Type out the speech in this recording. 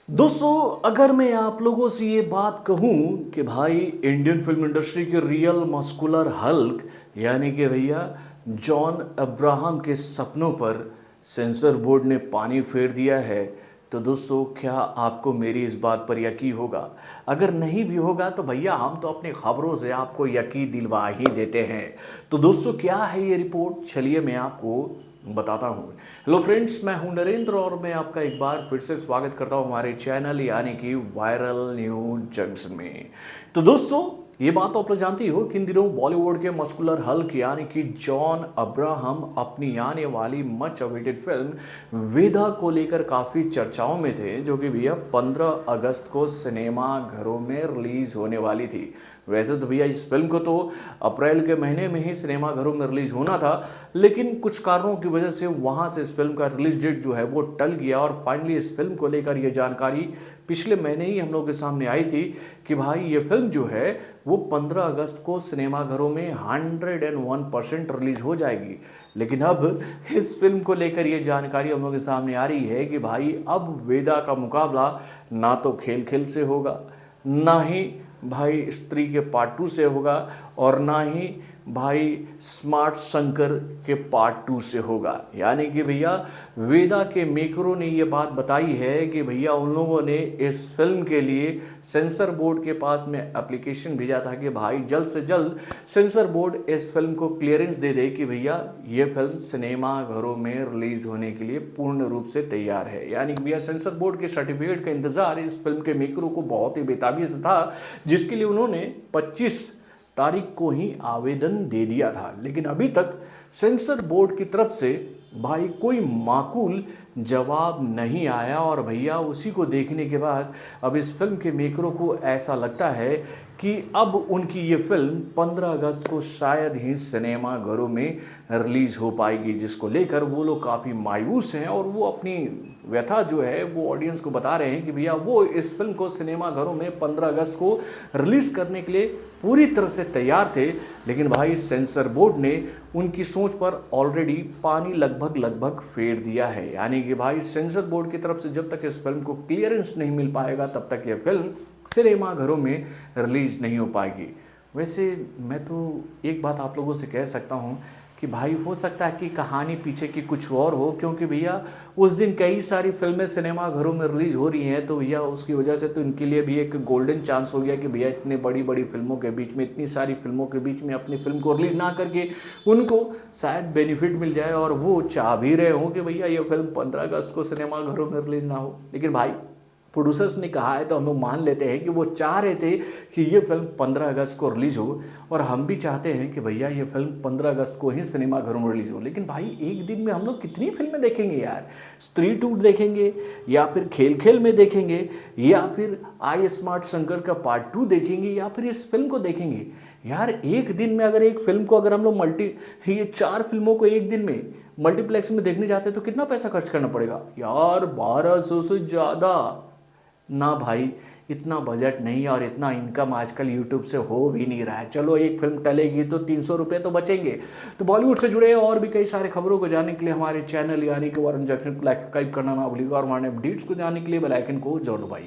दोस्तों, अगर मैं आप लोगों से ये बात कहूं कि भाई इंडियन फिल्म इंडस्ट्री के रियल मस्कुलर हल्क यानी कि भैया जॉन अब्राहम के सपनों पर सेंसर बोर्ड ने पानी फेर दिया है, तो दोस्तों क्या आपको मेरी इस बात पर यकीन होगा? अगर नहीं भी होगा तो भैया हम तो अपनी खबरों से आपको यकीन दिलवा ही देते हैं। तो दोस्तों क्या है ये रिपोर्ट, चलिए मैं आपको बताता हूँ। हेलो फ्रेंड्स, मैं हूं नरेंद्र और मैं आपका एक बार फिर से स्वागत करता हूं हमारे चैनल यानी कि वायरल न्यूज जंक्शन में। तो दोस्तों ये बात तो आप लोग जानते ही हो कि इन दिनों बॉलीवुड के मस्कुलर हल्क यानी कि जॉन अब्राहम अपनी आने वाली मच अवेटेड फिल्म वेदा को लेकर काफ़ी चर्चाओं में थे, जो कि भैया 15 अगस्त को सिनेमा घरों में रिलीज होने वाली थी। वैसे तो भैया इस फिल्म को तो अप्रैल के महीने में ही सिनेमा घरों में रिलीज होना था, लेकिन कुछ कारणों की वजह से वहाँ से इस फिल्म का रिलीज डेट जो है वो टल गया और फाइनली इस फिल्म को लेकर ये जानकारी पिछले महीने ही हम लोग के सामने आई थी कि भाई ये फिल्म जो है वो 15 अगस्त को सिनेमा घरों में 101% रिलीज हो जाएगी। लेकिन अब इस फिल्म को लेकर ये जानकारी हम लोग के सामने आ रही है कि भाई अब वेदा का मुकाबला ना तो खेल खेल से होगा, ना ही भाई स्त्री के पार्ट 2 से होगा, और ना ही भाई स्मार्ट शंकर के पार्ट 2 से होगा। यानी कि भैया वेदा के मेकरों ने ये बात बताई है कि भैया उन लोगों ने इस फिल्म के लिए सेंसर बोर्ड के पास में एप्लीकेशन भेजा था कि भाई जल्द से जल्द सेंसर बोर्ड इस फिल्म को क्लियरेंस दे दे कि भैया ये फिल्म सिनेमा घरों में रिलीज होने के लिए पूर्ण रूप से तैयार है। यानी कि भैया सेंसर बोर्ड के सर्टिफिकेट का इंतजार इस फिल्म के मेकरों को बहुत ही बेताबी से था, जिसके लिए उन्होंने 25 तारीख को ही आवेदन दे दिया था। लेकिन अभी तक सेंसर बोर्ड की तरफ से भाई कोई माकूल जवाब नहीं आया, और भैया उसी को देखने के बाद अब इस फिल्म के मेकरों को ऐसा लगता है कि अब उनकी ये फिल्म 15 अगस्त को शायद ही सिनेमा घरों में रिलीज हो पाएगी, जिसको लेकर वो लोग काफ़ी मायूस हैं और वो अपनी व्यथा जो है वो ऑडियंस को बता रहे हैं कि भैया वो इस फिल्म को सिनेमा घरों में 15 अगस्त को रिलीज करने के लिए पूरी तरह से तैयार थे। लेकिन भाई सेंसर बोर्ड ने उनकी सोच पर ऑलरेडी पानी लगभग फेर दिया है। यानी कि भाई सेंसर बोर्ड की तरफ से जब तक इस फिल्म को क्लियरेंस नहीं मिल पाएगा तब तक ये फिल्म सिनेमा घरों में रिलीज नहीं हो पाएगी। वैसे मैं तो एक बात आप लोगों से कह सकता हूँ कि भाई हो सकता है कि कहानी पीछे की कुछ और हो, क्योंकि भैया उस दिन कई सारी फिल्में सिनेमा घरों में रिलीज हो रही हैं, तो भैया उसकी वजह से तो इनके लिए भी एक गोल्डन चांस हो गया कि भैया इतने बड़ी बड़ी फिल्मों के बीच में, इतनी सारी फिल्मों के बीच में अपनी फिल्म को रिलीज ना करके उनको शायद बेनिफिट मिल जाए, और वो चाह भी रहे हों कि भैया ये फिल्म 15 अगस्त को सिनेमा घरों में रिलीज ना हो। लेकिन भाई प्रोड्यूसर्स ने कहा है तो हम लोग मान लेते हैं कि वो चाह रहे थे कि ये फिल्म 15 अगस्त को रिलीज हो, और हम भी चाहते हैं कि भैया ये फिल्म 15 अगस्त को ही सिनेमा घरों में रिलीज हो। लेकिन भाई एक दिन में हम लोग कितनी फिल्में देखेंगे यार? स्त्री 2 देखेंगे, या फिर खेल खेल में देखेंगे, या फिर आई स्मार्ट शंकर का पार्ट 2 देखेंगे, या फिर इस फिल्म को देखेंगे? यार एक दिन में अगर एक फिल्म को अगर हम लोग ये 4 फिल्मों को एक दिन में मल्टीप्लेक्स में देखने जाते हैं तो कितना पैसा खर्च करना पड़ेगा यार? 1200 से ज़्यादा ना भाई, इतना बजट नहीं है और इतना इनकम आजकल यूट्यूब से हो भी नहीं रहा है। चलो एक फिल्म टलेगी तो 300 रुपये तो बचेंगे। तो बॉलीवुड से जुड़े और भी कई सारे खबरों को जानने के लिए हमारे चैनल यानी कि वायरल जंक्शन को लाइक सब्सक्राइब करना ना भूलिएगा, और हमारे अपडेट्स को जानने के लिए बेल आइकन को जरूर दबाइए।